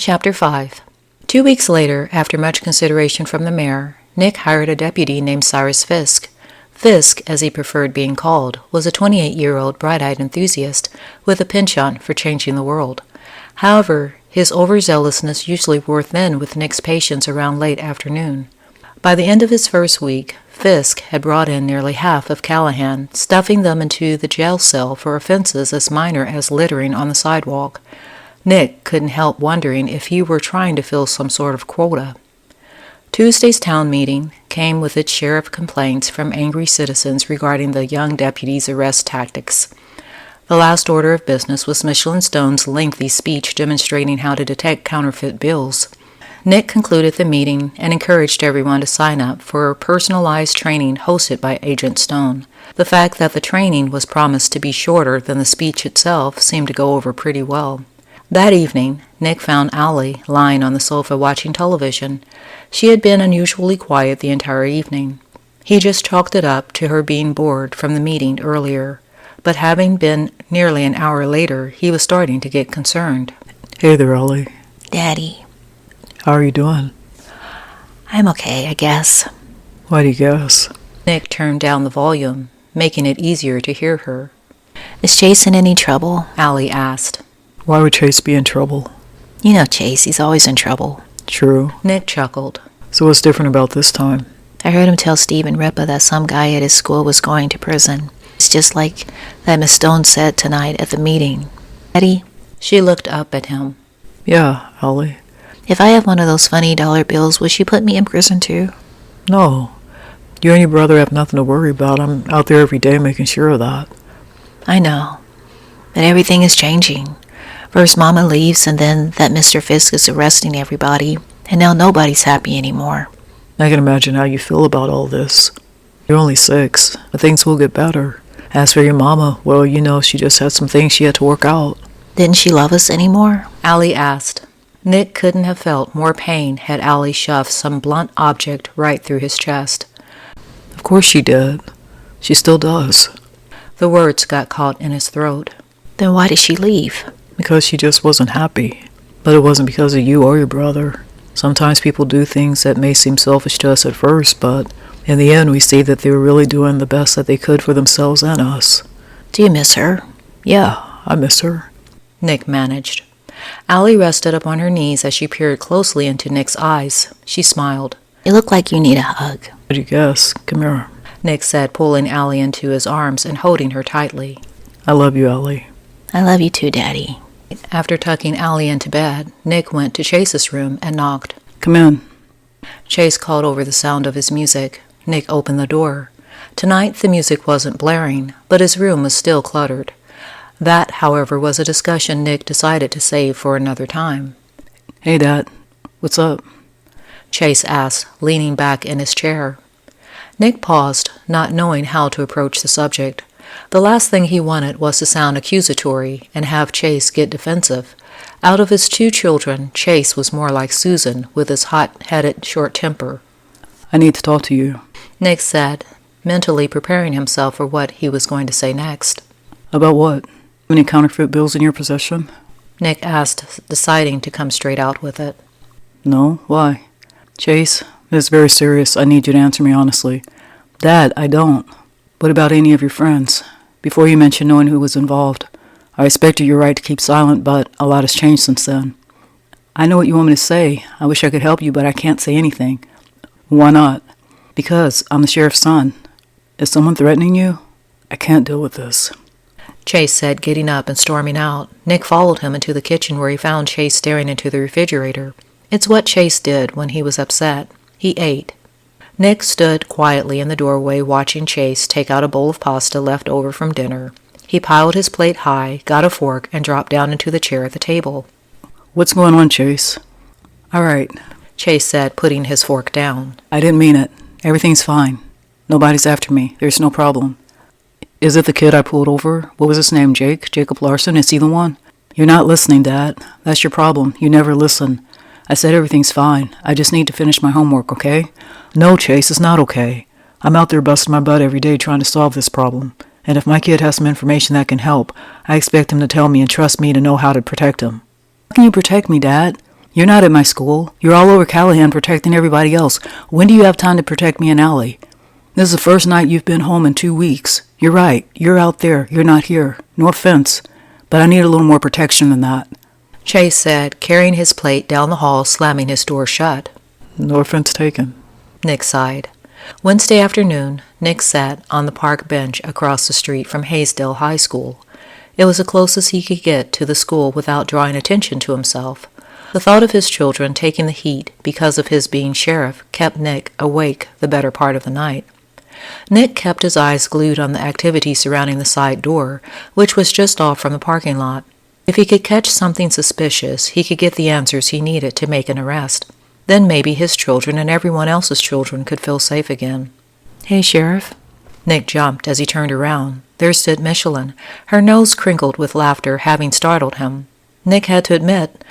Chapter 5. 2 weeks later, after much consideration from the mayor, Nick hired a deputy named Cyrus Fisk. Fisk, as he preferred being called, was a 28-year-old bright-eyed enthusiast with a penchant for changing the world. However, his overzealousness usually wore thin with Nick's patience around late afternoon. By the end of his first week, Fisk had brought in nearly half of Callahan, stuffing them into the jail cell for offenses as minor as littering on the sidewalk. Nick couldn't help wondering if he were trying to fill some sort of quota. Tuesday's town meeting came with its share of complaints from angry citizens regarding the young deputy's arrest tactics. The last order of business was Michelin Stone's lengthy speech demonstrating how to detect counterfeit bills. Nick concluded the meeting and encouraged everyone to sign up for personalized training hosted by Agent Stone. The fact that the training was promised to be shorter than the speech itself seemed to go over pretty well. That evening, Nick found Allie lying on the sofa watching television. She had been unusually quiet the entire evening. He just chalked it up to her being bored from the meeting earlier, but having been nearly an hour later, he was starting to get concerned. Hey there, Allie. Daddy. How are you doing? I'm okay, I guess. Why do you guess? Nick turned down the volume, making it easier to hear her. Is Chase in any trouble? Allie asked. Why would Chase be in trouble? You know Chase, he's always in trouble. True. Nick chuckled. So what's different about this time? I heard him tell Steve and Ripa that some guy at his school was going to prison. It's just like that Miss Stone said tonight at the meeting. Daddy? She looked up at him. Yeah, Allie. If I have one of those funny dollar bills, will she put me in prison too? No. You and your brother have nothing to worry about. I'm out there every day making sure of that. I know. But everything is changing. First Mama leaves, and then that Mr. Fisk is arresting everybody, and now nobody's happy anymore. I can imagine how you feel about all this. You're only 6, but things will get better. As for your mama, well, you know, she just had some things she had to work out. Didn't she love us anymore? Allie asked. Nick couldn't have felt more pain had Allie shoved some blunt object right through his chest. Of course she did. She still does. The words got caught in his throat. Then why did she leave? Because she just wasn't happy. But it wasn't because of you or your brother. Sometimes people do things that may seem selfish to us at first, but in the end we see that they were really doing the best that they could for themselves and us. Do you miss her? Yeah, I miss her. Nick managed. Allie rested up on her knees as she peered closely into Nick's eyes. She smiled. You look like you need a hug. What'd you guess? Come here. Nick said, pulling Allie into his arms and holding her tightly. I love you, Allie. I love you too, Daddy. After tucking Allie into bed, Nick went to Chase's room and knocked. Come in. Chase called over the sound of his music. Nick opened the door. Tonight the music wasn't blaring, but his room was still cluttered. That, however, was a discussion Nick decided to save for another time. Hey, Dad. What's up? Chase asked, leaning back in his chair. Nick paused, not knowing how to approach the subject. The last thing he wanted was to sound accusatory and have Chase get defensive. Out of his 2 children, Chase was more like Susan, with his hot-headed short temper. I need to talk to you. Nick said, mentally preparing himself for what he was going to say next. About what? Any counterfeit bills in your possession? Nick asked, deciding to come straight out with it. No? Why? Chase, it's very serious. I need you to answer me honestly. Dad, I don't. What about any of your friends? Before you mentioned knowing who was involved, I respected your right to keep silent, but a lot has changed since then. I know what you want me to say. I wish I could help you, but I can't say anything. Why not? Because I'm the sheriff's son. Is someone threatening you? I can't deal with this. Chase said, getting up and storming out. Nick followed him into the kitchen where he found Chase staring into the refrigerator. It's what Chase did when he was upset. He ate. Nick stood quietly in the doorway watching Chase take out a bowl of pasta left over from dinner. He piled his plate high, got a fork, and dropped down into the chair at the table. What's going on, Chase? All right, Chase said, putting his fork down. I didn't mean it. Everything's fine. Nobody's after me. There's no problem. Is it the kid I pulled over? What was his name, Jake? Jacob Larson? Is he the one? You're not listening, Dad. That's your problem. You never listen. I said everything's fine. I just need to finish my homework, okay? No, Chase, it's not okay. I'm out there busting my butt every day trying to solve this problem. And if my kid has some information that can help, I expect him to tell me and trust me to know how to protect him. How can you protect me, Dad? You're not at my school. You're all over Callahan protecting everybody else. When do you have time to protect me and Allie? This is the first night you've been home in 2 weeks. You're right. You're out there. You're not here. No offense, but I need a little more protection than that. Chase said, carrying his plate down the hall, slamming his door shut. No offense taken. Nick sighed. Wednesday afternoon, Nick sat on the park bench across the street from Haysdale High School. It was the closest he could get to the school without drawing attention to himself. The thought of his children taking the heat because of his being sheriff kept Nick awake the better part of the night. Nick kept his eyes glued on the activity surrounding the side door, which was just off from the parking lot. If he could catch something suspicious, he could get the answers he needed to make an arrest. Then maybe his children and everyone else's children could feel safe again. Hey, Sheriff. Nick jumped as he turned around. There stood Michelin, her nose crinkled with laughter, having startled him. Nick had to admit,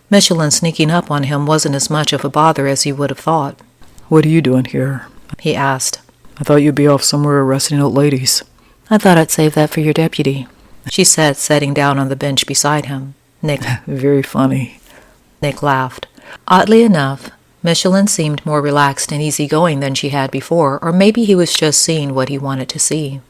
Michelin sneaking up on him wasn't as much of a bother as he would have thought. What are you doing here? He asked. I thought you'd be off somewhere arresting old ladies. I thought I'd save that for your deputy, she said, sitting down on the bench beside him. Nick. Very funny. Nick laughed. Oddly enough, Michelin seemed more relaxed and easygoing than she had before, or maybe he was just seeing what he wanted to see.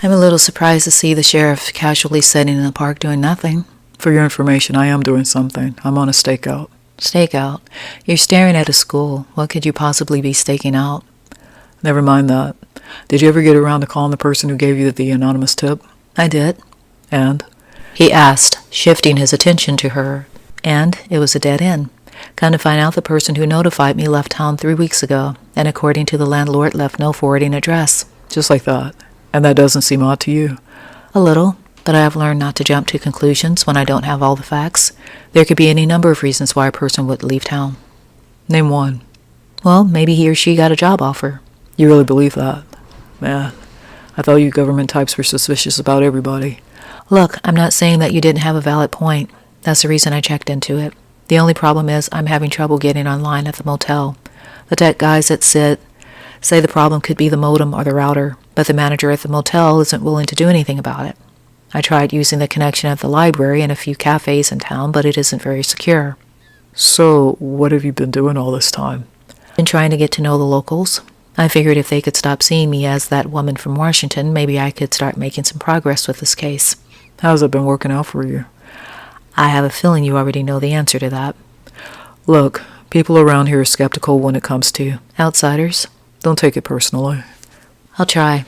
I'm a little surprised to see the sheriff casually sitting in the park doing nothing. For your information, I am doing something. I'm on a stakeout. Stakeout? You're staring at a school. What could you possibly be staking out? Never mind that. Did you ever get around to calling the person who gave you the anonymous tip? I did. And? He asked, shifting his attention to her. And it was a dead end. Come to find out the person who notified me left town 3 weeks ago, and according to the landlord, left no forwarding address. Just like that. And that doesn't seem odd to you? A little. But I have learned not to jump to conclusions when I don't have all the facts. There could be any number of reasons why a person would leave town. Name one. Well, maybe he or she got a job offer. You really believe that? Man, I thought you government types were suspicious about everybody. Look, I'm not saying that you didn't have a valid point. That's the reason I checked into it. The only problem is I'm having trouble getting online at the motel. The tech guys that say the problem could be the modem or the router, but the manager at the motel isn't willing to do anything about it. I tried using the connection at the library and a few cafes in town, but it isn't very secure. So, what have you been doing all this time? Been trying to get to know the locals. I figured if they could stop seeing me as that woman from Washington, maybe I could start making some progress with this case. How's it been working out for you? I have a feeling you already know the answer to that. Look, people around here are skeptical when it comes to outsiders. Don't take it personally. I'll try.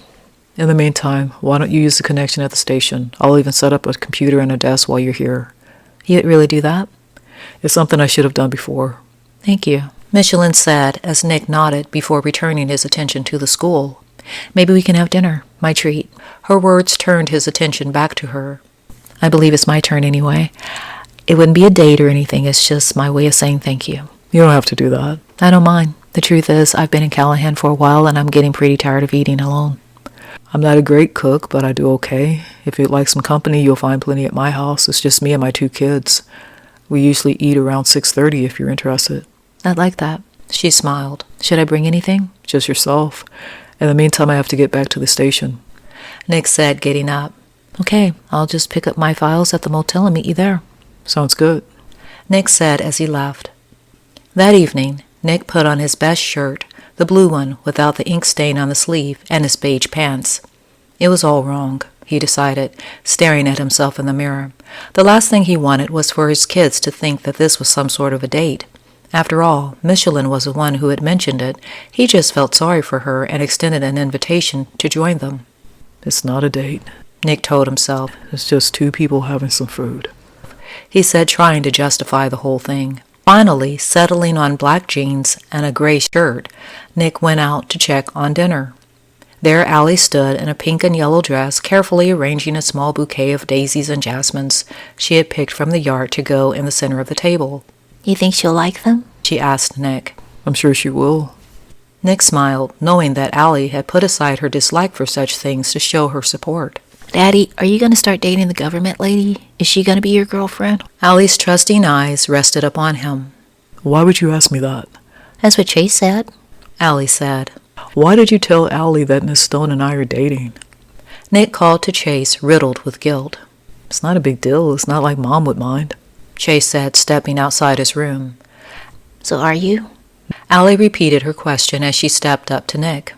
In the meantime, why don't you use the connection at the station? I'll even set up a computer and a desk while you're here. You'd really do that? It's something I should have done before. Thank you, Michelin said as Nick nodded before returning his attention to the school. Maybe we can have dinner. My treat. Her words turned his attention back to her. I believe it's my turn anyway. It wouldn't be a date or anything. It's just my way of saying thank you. You don't have to do that. I don't mind. The truth is, I've been in Callahan for a while and I'm getting pretty tired of eating alone. I'm not a great cook, but I do okay. If you'd like some company, you'll find plenty at my house. It's just me and my 2 kids. We usually eat around 6:30 if you're interested. I'd like that. She smiled. Should I bring anything? Just yourself. In the meantime, I have to get back to the station. Nick said, getting up. Okay, I'll just pick up my files at the motel and meet you there. Sounds good. Nick said as he left. That evening, Nick put on his best shirt, the blue one without the ink stain on the sleeve, and his beige pants. It was all wrong, he decided, staring at himself in the mirror. The last thing he wanted was for his kids to think that this was some sort of a date. After all, Michelin was the one who had mentioned it. He just felt sorry for her and extended an invitation to join them. It's not a date, Nick told himself. It's just 2 people having some food, he said, trying to justify the whole thing. Finally, settling on black jeans and a gray shirt, Nick went out to check on dinner. There Allie stood in a pink and yellow dress, carefully arranging a small bouquet of daisies and jasmines she had picked from the yard to go in the center of the table. You think she'll like them? She asked Nick. I'm sure she will. Nick smiled, knowing that Allie had put aside her dislike for such things to show her support. Daddy, are you going to start dating the government lady? Is she going to be your girlfriend? Allie's trusting eyes rested upon him. Why would you ask me that? That's what Chase said. Allie said. Why did you tell Allie that Miss Stone and I are dating? Nick called to Chase, riddled with guilt. It's not a big deal. It's not like Mom would mind. Chase said, stepping outside his room. So are you? Allie repeated her question as she stepped up to Nick.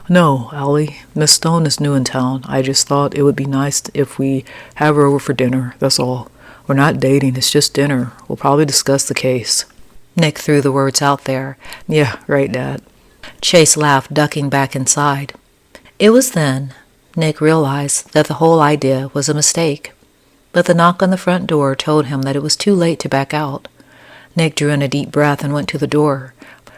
No, Allie. Miss Stone is new in town. I just thought it would be nice if we have her over for dinner, that's all. We're not dating, it's just dinner. We'll probably discuss the case. Nick threw the words out there. Yeah, right, Dad. Chase laughed, ducking back inside. It was then Nick realized that the whole idea was a mistake. But the knock on the front door told him that it was too late to back out. Nick drew in a deep breath and went to the door.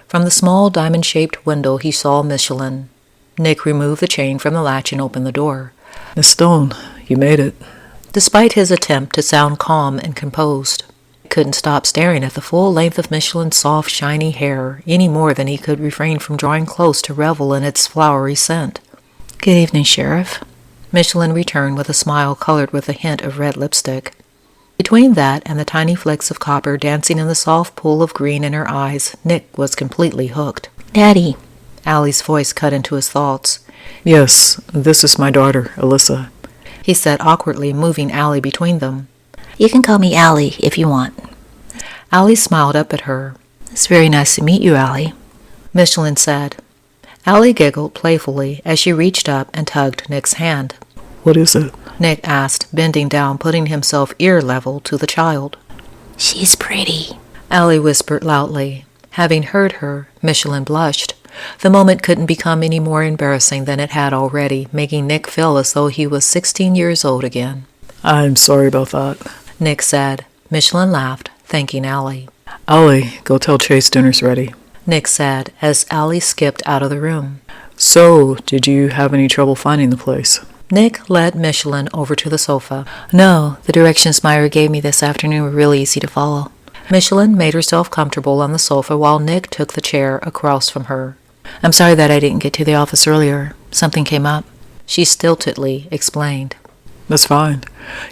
From the small diamond-shaped window he saw Michelin. Nick removed the chain from the latch and opened the door. Miss Stone, you made it. Despite his attempt to sound calm and composed, he couldn't stop staring at the full length of Michelin's soft, shiny hair any more than he could refrain from drawing close to revel in its flowery scent. Good evening, Sheriff. Michelin returned with a smile colored with a hint of red lipstick. Between that and the tiny flecks of copper dancing in the soft pool of green in her eyes, Nick was completely hooked. Daddy. Allie's voice cut into his thoughts. Yes, this is my daughter, Alyssa. He said awkwardly, moving Allie between them. You can call me Allie if you want. Allie smiled up at her. It's very nice to meet you, Allie. Michelin said. Allie giggled playfully as she reached up and tugged Nick's hand. What is it? Nick asked, bending down, putting himself ear level to the child. She's pretty, Allie whispered loudly. Having heard her, Michelin blushed. The moment couldn't become any more embarrassing than it had already, making Nick feel as though he was 16 years old again. I'm sorry about that, Nick said. Michelin laughed, thanking Allie. Allie, go tell Chase dinner's ready, Nick said as Allie skipped out of the room. So, did you have any trouble finding the place? Nick led Michelin over to the sofa. No, the directions Myra gave me this afternoon were really easy to follow. Michelin made herself comfortable on the sofa while Nick took the chair across from her. I'm sorry that I didn't get to the office earlier. Something came up. She stiltedly explained. That's fine.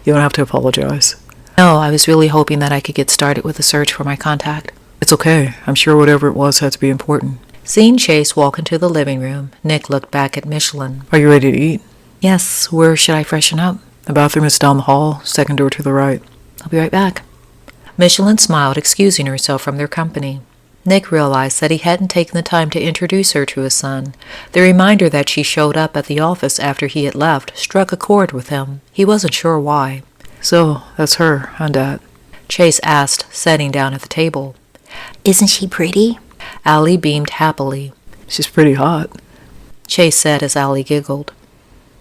You don't have to apologize. No, I was really hoping that I could get started with the search for my contact. It's okay. I'm sure whatever it was had to be important. Seeing Chase walk into the living room, Nick looked back at Michelin. Are you ready to eat? Yes, where should I freshen up? The bathroom is down the hall, second door to the right. I'll be right back. Michelin smiled, excusing herself from their company. Nick realized that he hadn't taken the time to introduce her to his son. The reminder that she showed up at the office after he had left struck a chord with him. He wasn't sure why. So, that's her, huh, Dad? Chase asked, sitting down at the table. Isn't she pretty? Allie beamed happily. She's pretty hot, Chase said as Allie giggled.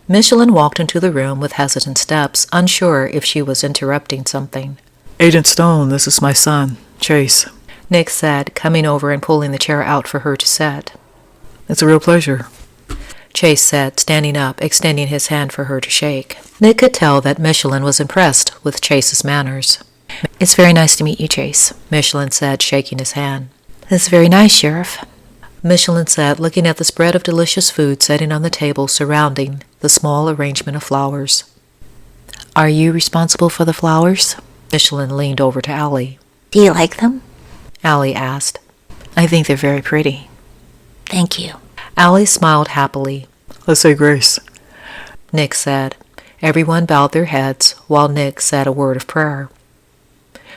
Michelin walked into the room with hesitant steps, unsure if she was interrupting something. Agent Stone, this is my son, Chase. Nick said, coming over and pulling the chair out for her to sit. It's a real pleasure. Chase said, standing up, extending his hand for her to shake. Nick could tell that Michelin was impressed with Chase's manners. It's very nice to meet you, Chase, Michelin said, shaking his hand. That's very nice, Sheriff, Michelin said, looking at the spread of delicious food setting on the table surrounding the small arrangement of flowers. Are you responsible for the flowers? Michelin leaned over to Allie. Do you like them? Allie asked. I think they're very pretty. Thank you. Allie smiled happily. Let's say grace, Nick said. Everyone bowed their heads while Nick said a word of prayer.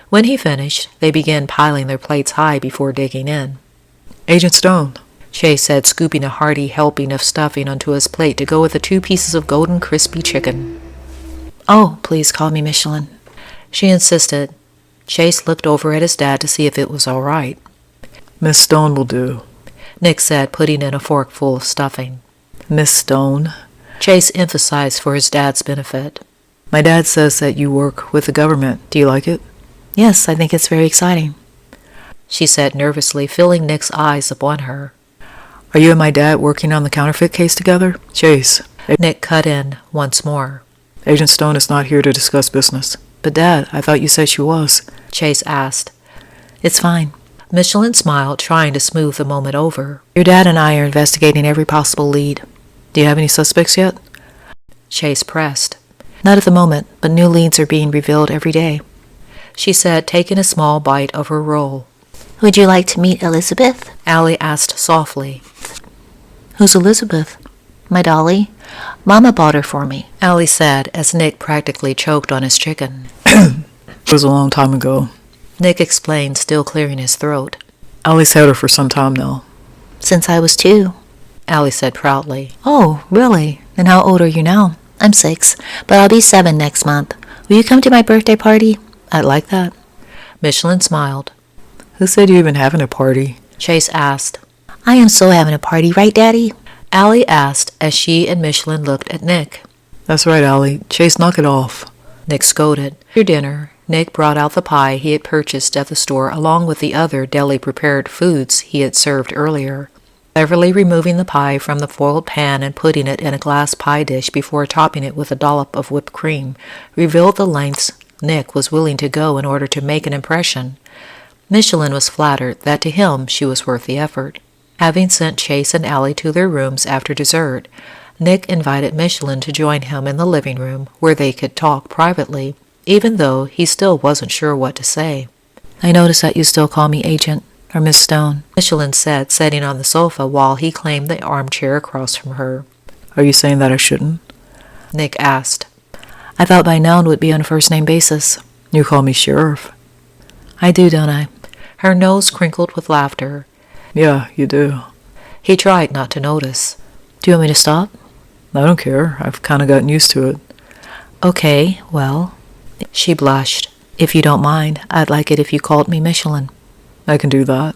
When he finished, they began piling their plates high before digging in. Agent Stone, Chase said, scooping a hearty helping of stuffing onto his plate to go with the 2 pieces of golden crispy chicken. Oh, please call me Michelin. She insisted. Chase looked over at his dad to see if it was all right. Miss Stone will do, Nick said, putting in a forkful of stuffing. Miss Stone. Chase emphasized for his dad's benefit. My dad says that you work with the government. Do you like it? Yes, I think it's very exciting, she said nervously, feeling Nick's eyes upon her. Are you and my dad working on the counterfeit case together? Chase. Nick cut in once more. Agent Stone is not here to discuss business. But Dad, I thought you said she was. Chase asked. It's fine. Michelin smiled, trying to smooth the moment over. Your dad and I are investigating every possible lead. Do you have any suspects yet? Chase pressed. Not at the moment, but new leads are being revealed every day, she said, taking a small bite of her roll. Would you like to meet Elizabeth? Allie asked softly. Who's Elizabeth? My dolly. Mama bought her for me, Allie said as Nick practically choked on his chicken. It was a long time ago. Nick explained, still clearing his throat. Allie's had her for some time now. Since I was 2. Allie said proudly. Oh, really? And how old are you now? I'm 6, but I'll be 7 next month. Will you come to my birthday party? I'd like that. Michelin smiled. Who said you even having a party? Chase asked. I am so having a party, right, Daddy? Allie asked as she and Michelin looked at Nick. That's right, Allie. Chase, knock it off. Nick scolded. After dinner, Nick brought out the pie he had purchased at the store along with the other deli-prepared foods he had served earlier. Cleverly removing the pie from the foiled pan and putting it in a glass pie dish before topping it with a dollop of whipped cream revealed the lengths Nick was willing to go in order to make an impression. Michelin was flattered that to him she was worth the effort. Having sent Chase and Allie to their rooms after dessert, Nick invited Michelin to join him in the living room where they could talk privately, even though he still wasn't sure what to say. I notice that you still call me Agent, or Miss Stone, Michelin said, sitting on the sofa while he claimed the armchair across from her. Are you saying that I shouldn't? Nick asked. I thought by now it would be on a first-name basis. You call me Sheriff. I do, don't I? Her nose crinkled with laughter. Yeah, you do. He tried not to notice. Do you want me to stop? I don't care. I've kind of gotten used to it. Okay, well. She blushed. If you don't mind, I'd like it if you called me Michelin. I can do that.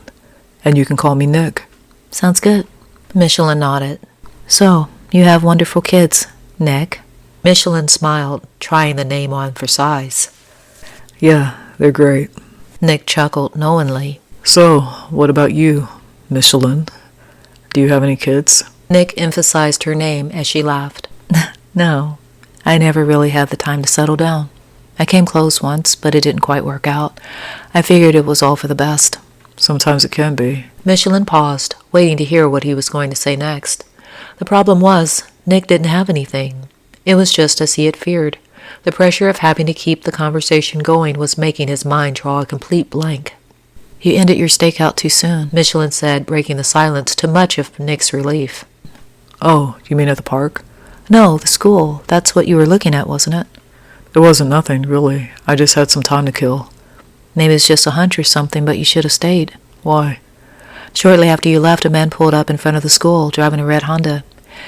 And you can call me Nick. Sounds good. Michelin nodded. So, you have wonderful kids, Nick. Michelin smiled, trying the name on for size. Yeah, they're great. Nick chuckled knowingly. So, what about you, Michelin? Do you have any kids? Nick emphasized her name as she laughed. No, I never really had the time to settle down. I came close once, but it didn't quite work out. I figured it was all for the best. Sometimes it can be. Michelin paused, waiting to hear what he was going to say next. The problem was, Nick didn't have anything. It was just as he had feared. The pressure of having to keep the conversation going was making his mind draw a complete blank. You ended your stakeout too soon, Michelin said, breaking the silence to much of Nick's relief. Oh, you mean at the park? No, the school. That's what you were looking at, wasn't it? It wasn't nothing, really. I just had some time to kill. Maybe it's just a hunch or something, but you should have stayed. Why? Shortly after you left, a man pulled up in front of the school, driving a red Honda.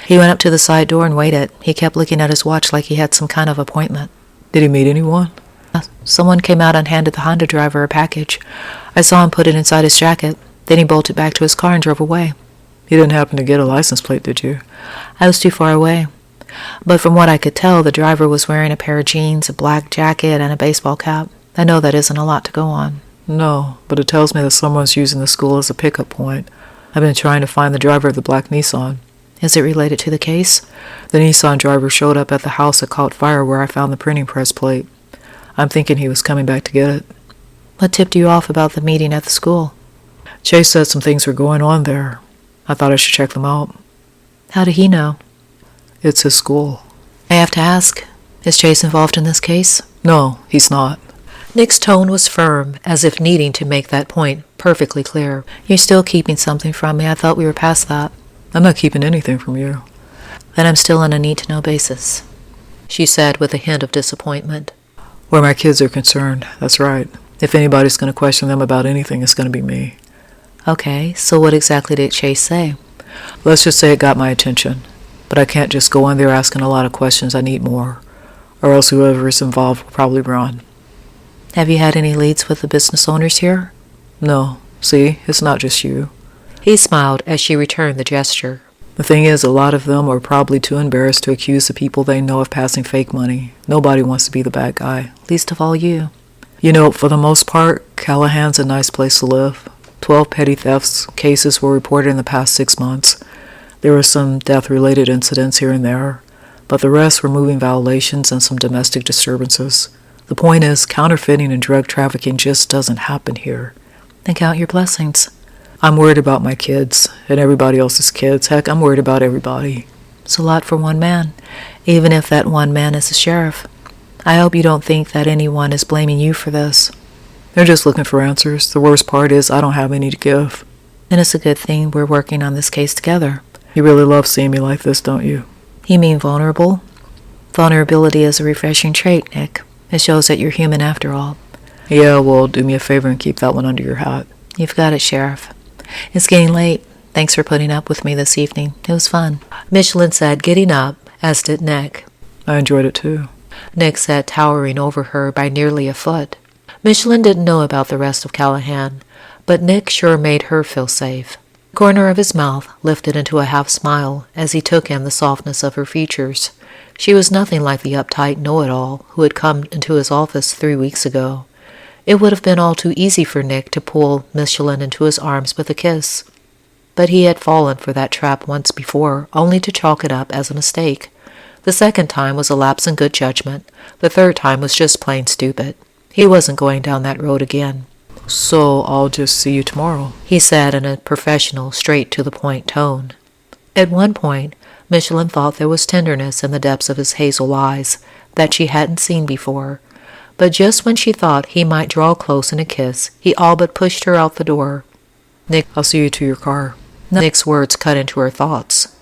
He went up to the side door and waited. He kept looking at his watch like he had some kind of appointment. Did he meet anyone? Someone came out and handed the Honda driver a package. I saw him put it inside his jacket. Then he bolted back to his car and drove away. You didn't happen to get a license plate, did you? I was too far away. But from what I could tell, the driver was wearing a pair of jeans, a black jacket, and a baseball cap. I know that isn't a lot to go on. No, but it tells me that someone's using the school as a pickup point. I've been trying to find the driver of the black Nissan. Is it related to the case? The Nissan driver showed up at the house that caught fire where I found the printing press plate. I'm thinking he was coming back to get it. What tipped you off about the meeting at the school? Chase said some things were going on there. I thought I should check them out. How did he know? It's his school. I have to ask, is Chase involved in this case? No, he's not. Nick's tone was firm, as if needing to make that point perfectly clear. You're still keeping something from me. I thought we were past that. I'm not keeping anything from you. Then I'm still on a need-to-know basis, she said with a hint of disappointment. Where my kids are concerned, that's right. If anybody's going to question them about anything, it's going to be me. Okay, so what exactly did Chase say? Let's just say it got my attention. But I can't just go in there asking a lot of questions. I need more. Or else whoever is involved will probably run. Have you had any leads with the business owners here? No. See, it's not just you. He smiled as she returned the gesture. The thing is, a lot of them are probably too embarrassed to accuse the people they know of passing fake money. Nobody wants to be the bad guy. Least of all you. You know, for the most part, Callahan's a nice place to live. 12 petty thefts cases were reported in the past 6 months. There were some death-related incidents here and there, but the rest were moving violations and some domestic disturbances. The point is, counterfeiting and drug trafficking just doesn't happen here. Then count your blessings. I'm worried about my kids, and everybody else's kids. Heck, I'm worried about everybody. It's a lot for one man, even if that one man is the sheriff. I hope you don't think that anyone is blaming you for this. They're just looking for answers. The worst part is I don't have any to give. Then it's a good thing we're working on this case together. You really love seeing me like this, don't you? You mean vulnerable? Vulnerability is a refreshing trait, Nick. It shows that you're human after all. Yeah, well, do me a favor and keep that one under your hat. You've got it, Sheriff. It's getting late. Thanks for putting up with me this evening. It was fun. Michelin said, getting up, as did Nick. I enjoyed it too. Nick said, towering over her by nearly a foot. Michelin didn't know about the rest of Callahan, but Nick sure made her feel safe. The corner of his mouth lifted into a half smile as he took in the softness of her features. She was nothing like the uptight know-it-all who had come into his office 3 weeks ago. It would have been all too easy for Nick to pull Michelin into his arms with a kiss. But he had fallen for that trap once before, only to chalk it up as a mistake. The second time was a lapse in good judgment. The third time was just plain stupid. He wasn't going down that road again. So I'll just see you tomorrow, he said in a professional, straight-to-the-point tone. At one point, Michelin thought there was tenderness in the depths of his hazel eyes that she hadn't seen before. But just when she thought he might draw close in a kiss, he all but pushed her out the door. Nick, I'll see you to your car. No. Nick's words cut into her thoughts.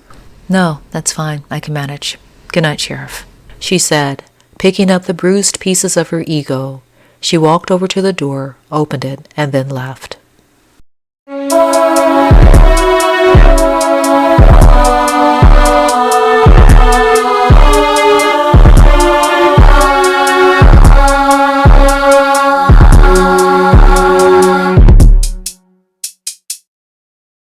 No, that's fine. I can manage. Good night, Sheriff, she said, picking up the bruised pieces of her ego. She walked over to the door, opened it, and then left.